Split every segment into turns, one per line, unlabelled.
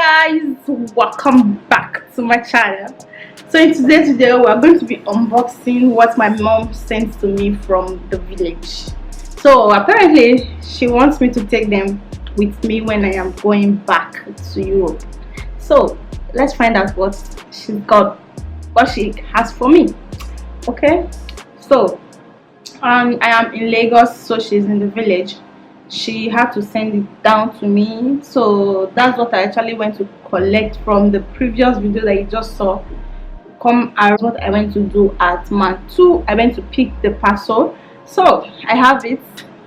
guys, welcome back to my channel. So in today's video we are going to be unboxing what my mom sent to me from the village. So apparently she wants me to take them with me when I am going back to Europe. So let's find out what she's got, what she has for me. Okay, so I am in Lagos, so she's in the village. She had to send it down to me, so that's what I actually went to collect from the previous video that you just saw. Come as what I went to do at Man 2. I went to pick the parcel, so I have it.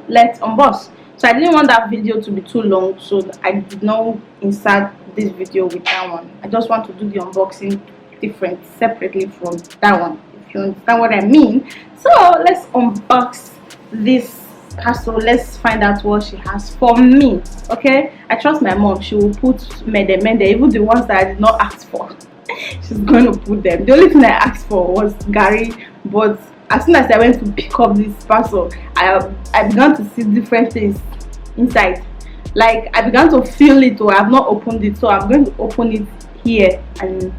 Let's unbox. So I didn't want that video to be too long, so I did not insert this video with that one. I just want to do the unboxing different, separately from that one, if you understand what I mean. So let's unbox this parcel. Let's find out what she has for me. Okay, I trust my mom. She will put mede, even the ones that I did not ask for. She's going to put them. The only thing I asked for was Gary, but as soon as I went to pick up this parcel, I began to see different things inside. Like I began to feel it, or I have not opened it, so I'm going to open it here and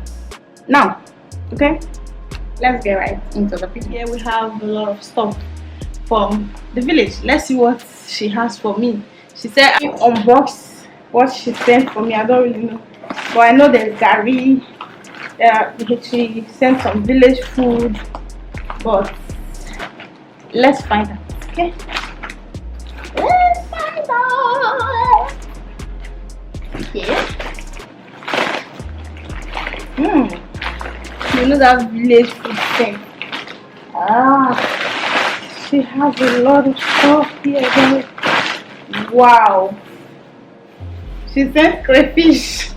now. Okay, let's get right into the video. Here we have a lot of stuff from the village. Let's see what she has for me. She said I unbox what she sent for me. I don't really know, but I know there's Gary. She sent some village food, but let's find out. Okay, let's find out. Okay. You know that village food thing. She has a lot of stuff here, guys. Wow. She sent crayfish.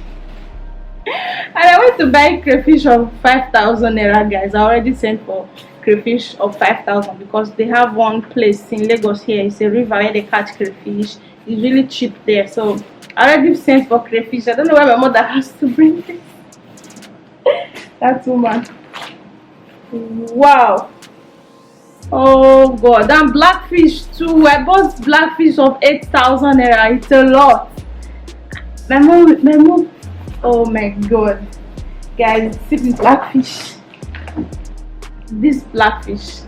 And I went to buy crayfish of 5,000 naira, guys. I already sent for crayfish of 5,000 because they have one place in Lagos here. It's a river where they catch crayfish. It's really cheap there. So I already sent for crayfish. I don't know why my mother has to bring this. That woman. Wow. Oh god, and blackfish too. I bought blackfish of 8,000 naira. It's a lot. My mom. Oh my god, guys, see this blackfish. This blackfish.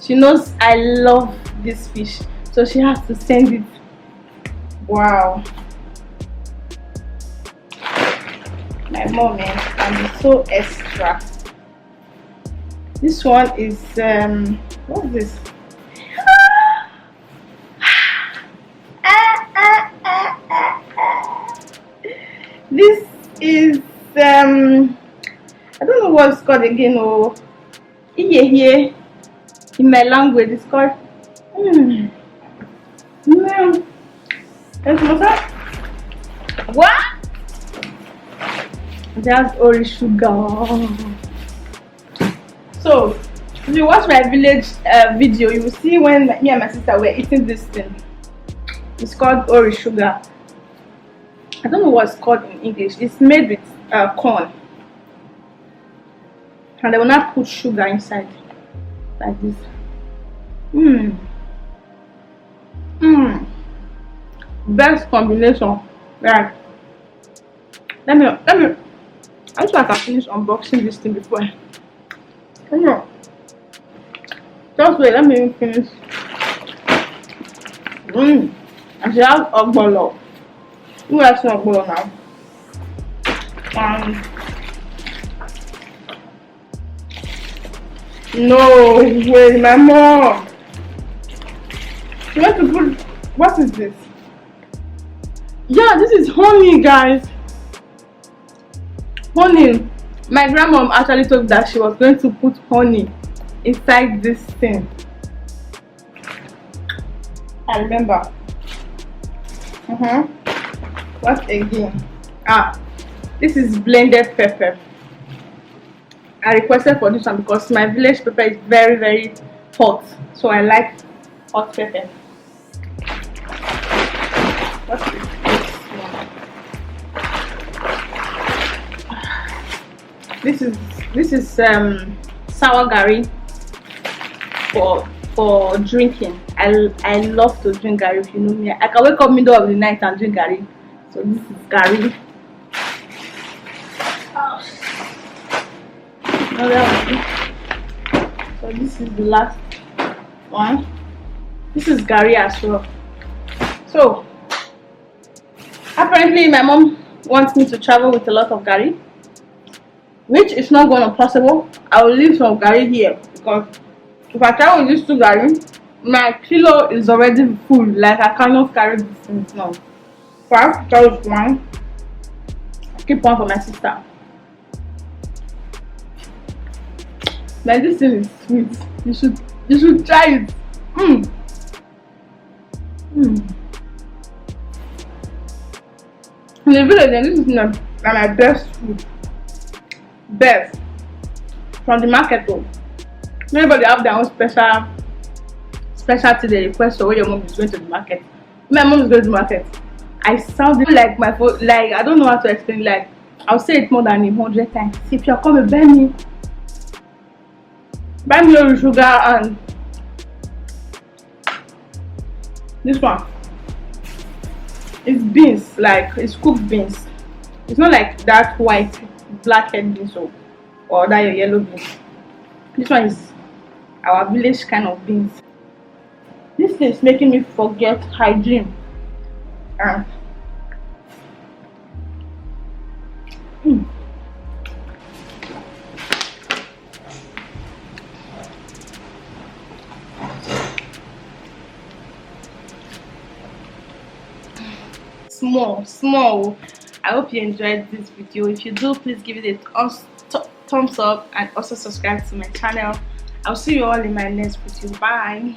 She knows I love this fish, so she has to send it. Wow. My mom can be so extra. This one is what is this? This is I don't know what it's called again. Oh, here in my language it's called what? That's Ori sugar. So if you watch my village video, you will see when me and my sister were eating this thing. It's called Ori sugar. I don't know what it's called in English. It's made with corn, and they will not put sugar inside like this. Best combination. Right. Let me I wish I can finish unboxing this thing before. Just wait, let me finish. And she has ogbolo. Who has ogbolo now? No way, my mom. You want to put, what is this? Yeah, this is honey, guys. Honey. My grandmom actually told me that she was going to put honey inside this thing. I remember. What again? This is blended pepper. I requested for this one because my village pepper is very, very hot, so I like hot pepper. What is this one? This is sour Gary for drinking. I love to drink Gary. If you know me, I can wake up middle of the night and drink Gary. So this is Gary. this is the last one. This is Gary as well. So apparently my mom wants me to travel with a lot of Gary, which is not going to possible. I will leave some Gary here because if I travel with this 2 Gary, my kilo is already full. Like I cannot carry this thing now. So I have to carry one. Keep one for my sister. Like this thing is sweet. You should try it. In the village, this is my best food. Best from the market though. Everybody have their own specialty they request for when your mom is going to the market. My mom is going to the market. I sounded like my phone, like I don't know how to explain. Like I'll say it more than 100 times. If you're coming, buy me your sugar and this one. It's beans, like it's cooked beans. It's not like that white blackhead beans or that your yellow beans. This one is our village kind of beans. This thing is making me forget hygiene. Small. I hope you enjoyed this video. If you do, please give it a thumbs up and also subscribe to my channel. I'll see you all in my next video. Bye.